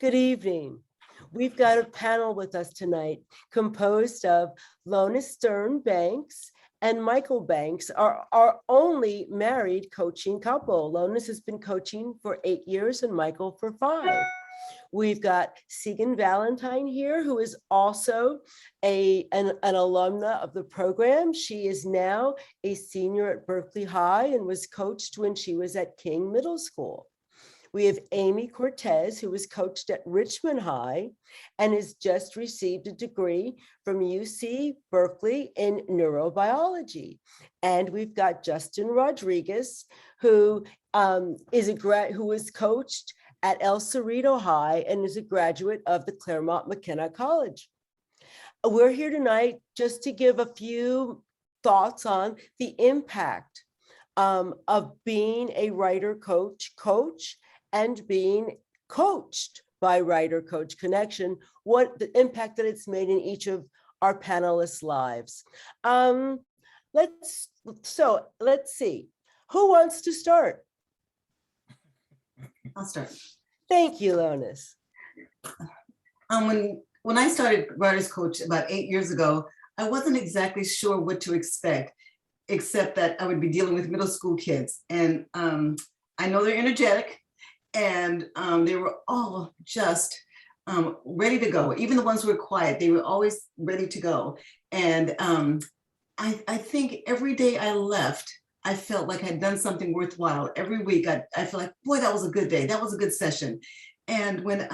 Good evening. We've got a panel with us tonight composed of Lotus Banks and Michael Banks, our only married coaching couple. Lotus has been coaching for 8 years and Michael for 5. We've got Segan Valentine here, who is also an alumna of the program. She is now a senior at Berkeley High and was coached when she was at King Middle School. We have Amy Cortez, who was coached at Richmond High and has just received a degree from UC Berkeley in neurobiology. And we've got Justin Rodriguez, who was coached at El Cerrito High and is a graduate of the Claremont McKenna College. We're here tonight just to give a few thoughts on the impact of being a writer coach and being coached by WriterCoach Connection, what the impact that it's made in each of our panelists' lives. Let's see. Who wants to start? I'll start. Thank you, Lotus. When I started Writers Coach about 8 years ago, I wasn't exactly sure what to expect, except that I would be dealing with middle school kids. And I know they're energetic, and they were all just ready to go. Even the ones who were quiet, they were always ready to go. And I think every day I left, I felt like I'd done something worthwhile. Every week, I feel like, boy, that was a good day. That was a good session. And when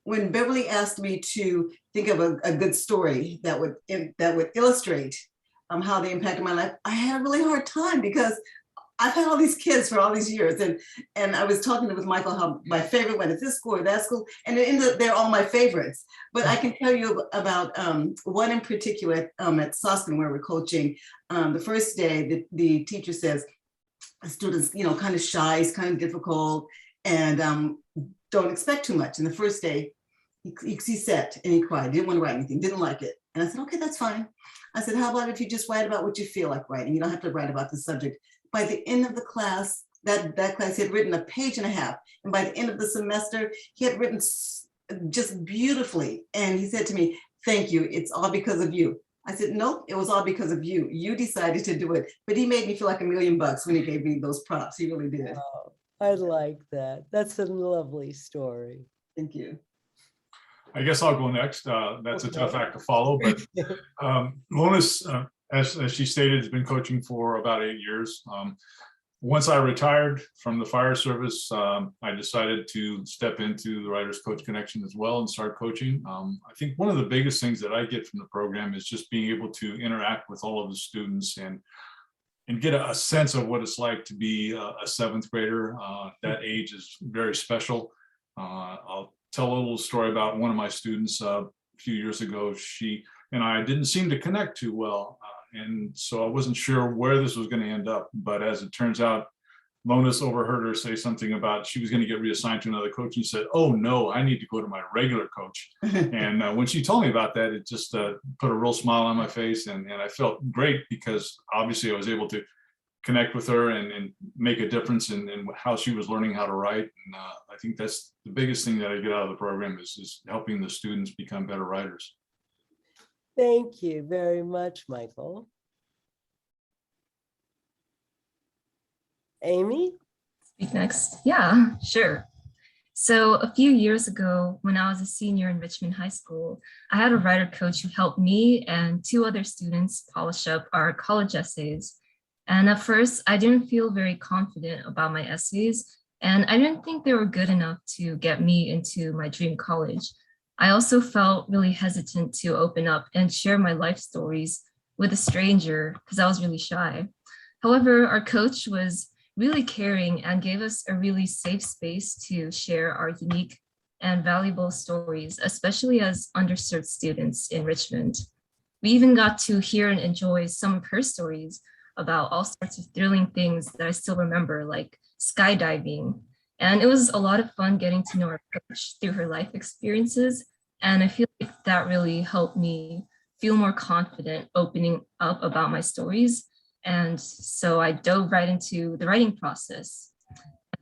Beverly asked me to think of a good story that would illustrate how they impacted my life, I had a really hard time because I've had all these kids for all these years, and I was talking with Michael how my favorite went at this school or that school, and it ended up they're all my favorites. But I can tell you about one in particular at Soskin where we're coaching. The first day, the teacher says, students, kind of shy, is kind of difficult, and don't expect too much. And the first day, he sat and he cried, didn't want to write anything, didn't like it. And I said, okay, that's fine. I said, how about if you just write about what you feel like writing? You don't have to write about the subject. By the end of the class, that class, he had written 1.5 pages. And by the end of the semester, he had written just beautifully. And he said to me, thank you, it's all because of you. I said, nope, it was all because of you. You decided to do it. But he made me feel like $1 million when he gave me those props. He really did. Oh, I like that. That's a lovely story. Thank you. I guess I'll go next. That's a tough act to follow, but Lotus, as she stated, has been coaching for about 8 years. Once I retired from the fire service, I decided to step into the Writers Coach Connection as well and start coaching. I think one of the biggest things that I get from the program is just being able to interact with all of the students and get a sense of what it's like to be a 7th grader. That age is very special. I'll tell a little story about one of my students a few years ago. She and I didn't seem to connect too well. And so I wasn't sure where this was going to end up. But as it turns out, Lotus overheard her say something about she was going to get reassigned to another coach. And said, oh, no, I need to go to my regular coach. And when she told me about that, it just put a real smile on my face. And I felt great because obviously I was able to connect with her and make a difference in how she was learning how to write. And I think that's the biggest thing that I get out of the program is helping the students become better writers. Thank you very much, Michael. Amy? Speak next. Yeah, sure. So a few years ago, when I was a senior in Richmond High School, I had a writer coach who helped me and 2 other students polish up our college essays. And at first, I didn't feel very confident about my essays, and I didn't think they were good enough to get me into my dream college. I also felt really hesitant to open up and share my life stories with a stranger because I was really shy. However, our coach was really caring and gave us a really safe space to share our unique and valuable stories, especially as underserved students in Richmond. We even got to hear and enjoy some of her stories about all sorts of thrilling things that I still remember, like skydiving. And it was a lot of fun getting to know our coach through her life experiences. And I feel like that really helped me feel more confident opening up about my stories. And so I dove right into the writing process.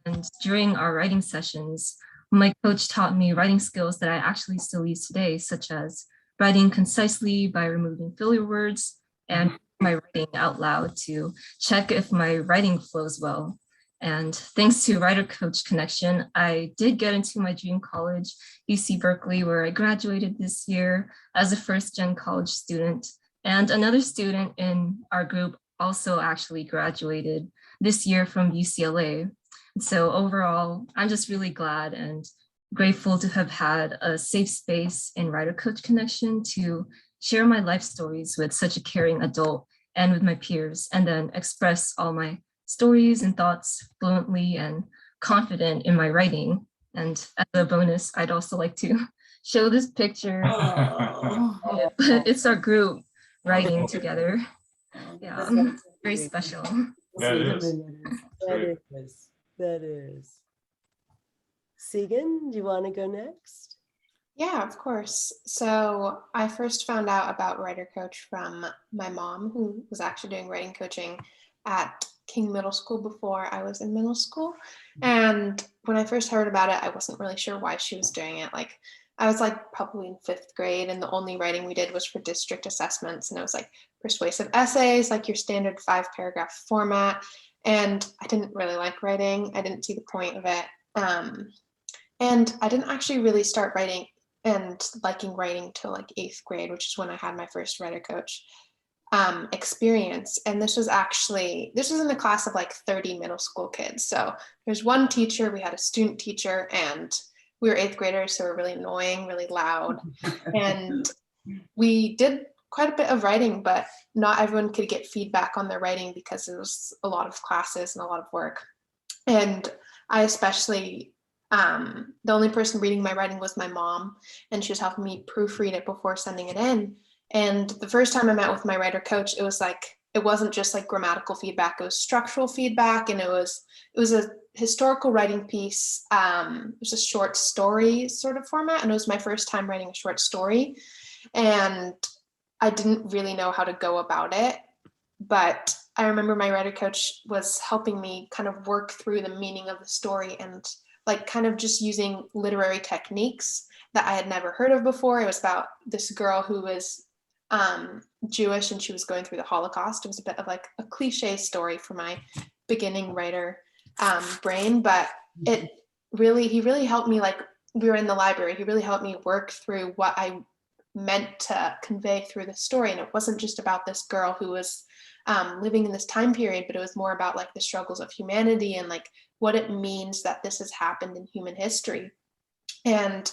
And during our writing sessions, My coach taught me writing skills that I actually still use today, such as writing concisely by removing filler words and my writing out loud to check if my writing flows well. And thanks to WriterCoach connection, I did get into my dream college, UC Berkeley, where I graduated this year as a first-gen college student. And another student in our group also actually graduated this year from UCLA. So overall, I'm just really glad and grateful to have had a safe space in WriterCoach connection to share my life stories with such a caring adult and with my peers, and then express all my stories and thoughts fluently and confident in my writing. And as a bonus, I'd also like to show this picture. It's our group writing together. Yeah, very special. That is. That is. Segan, do you want to go next? Yeah, of course. So I first found out about WriterCoach from my mom, who was actually doing writing coaching at King Middle School before I was in middle school. And when I first heard about it, I wasn't really sure why she was doing it. Like, I was like probably in 5th grade, and the only writing we did was for district assessments. And it was like persuasive essays, like your standard 5-paragraph format. And I didn't really like writing. I didn't see the point of it. And I didn't actually really start writing and liking writing till like 8th grade, which is when I had my first WriterCoach experience. And this was in a class of like 30 middle school kids. So there's one teacher, we had a student teacher, and we were 8th graders, so we're really annoying, really loud. And we did quite a bit of writing, but not everyone could get feedback on their writing because it was a lot of classes and a lot of work. And I especially, the only person reading my writing was my mom, and she was helping me proofread it before sending it in. And the first time I met with my WriterCoach, it was like, it wasn't just like grammatical feedback, it was structural feedback, and it was a historical writing piece. It was a short story sort of format, and it was my first time writing a short story. And I didn't really know how to go about it, but I remember my WriterCoach was helping me kind of work through the meaning of the story and like kind of just using literary techniques that I had never heard of before. It was about this girl who was Jewish, and she was going through the Holocaust. It was a bit of like a cliche story for my beginning writer brain, but he really helped me. Like, we were in the library, he really helped me work through what I meant to convey through the story. And it wasn't just about this girl who was living in this time period, but it was more about like the struggles of humanity and like what it means that this has happened in human history. And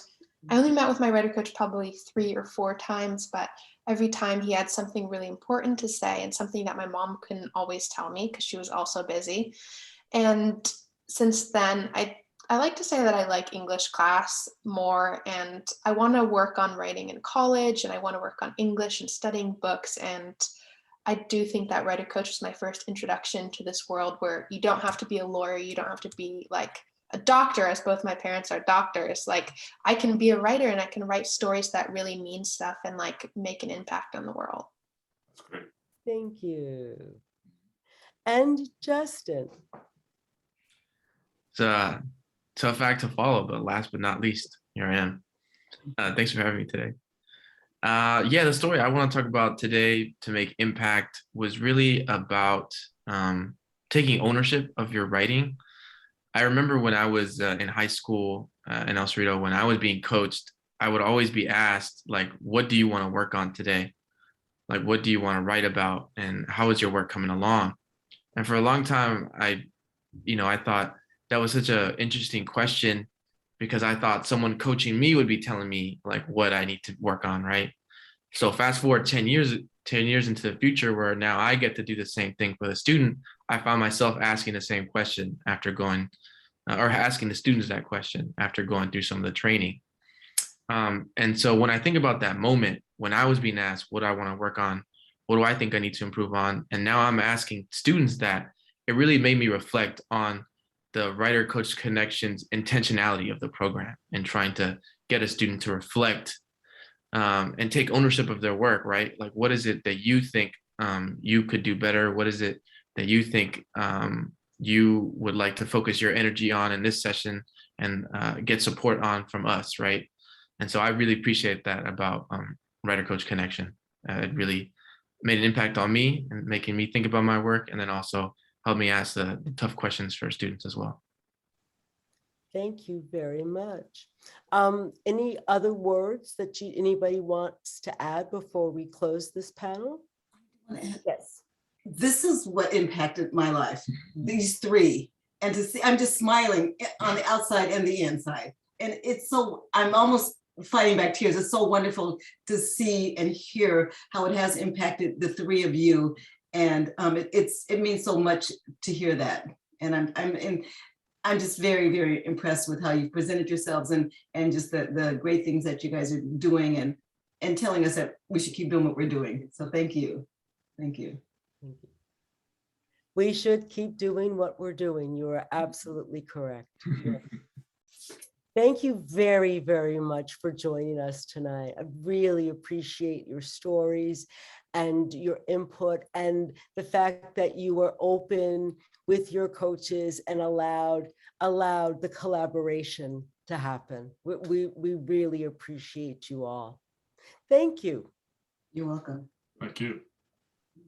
I only met with my WriterCoach probably 3 or 4 times, but every time he had something really important to say, and something that my mom couldn't always tell me because she was also busy. And since then, I like to say that I like English class more, and I want to work on writing in college, and I want to work on English and studying books. And I do think that WriterCoach was my first introduction to this world where you don't have to be a lawyer, you don't have to be like a doctor, as both my parents are doctors. Like, I can be a writer, and I can write stories that really mean stuff and like make an impact on the world. That's great. Thank you. And Justin. It's a tough act to follow, but last but not least, here I am. Thanks for having me today. The story I want to talk about today to make impact was really about taking ownership of your writing. I remember when I was in high school in El Cerrito, when I was being coached, I would always be asked, like, what do you want to work on today? Like, what do you want to write about? And how is your work coming along? And for a long time, I thought that was such an interesting question, because I thought someone coaching me would be telling me like what I need to work on, right? So fast forward 10 years into the future, where now I get to do the same thing for the student. I found myself asking the same question after going, or asking the students that question after going through some of the training. And so when I think about that moment, when I was being asked what I want to work on, what do I think I need to improve on? And now I'm asking students that, it really made me reflect on the WriterCoach Connection's intentionality of the program, and trying to get a student to reflect and take ownership of their work, right? Like, what is it that you think you could do better? What is it that you think you would like to focus your energy on in this session? and get support on from us, right? And so I really appreciate that about Writer Coach Connection. It really made an impact on me and making me think about my work, and then also helped me ask the tough questions for students as well. Thank you very much. Any other words that anybody wants to add before we close this panel? Yes. This is what impacted my life, these three. And to see, I'm just smiling on the outside and the inside. And it's so, I'm almost fighting back tears. It's so wonderful to see and hear how it has impacted the three of you. And it means so much to hear that. And I'm just very, very impressed with how you presented yourselves and just the great things that you guys are doing and telling us that we should keep doing what we're doing. So thank you. Thank you. We should keep doing what we're doing. You are absolutely correct. Thank you very, very much for joining us tonight. I really appreciate your stories and your input and the fact that you were open with your coaches and allowed the collaboration to happen. We really appreciate you all. Thank you. You're welcome. Thank you.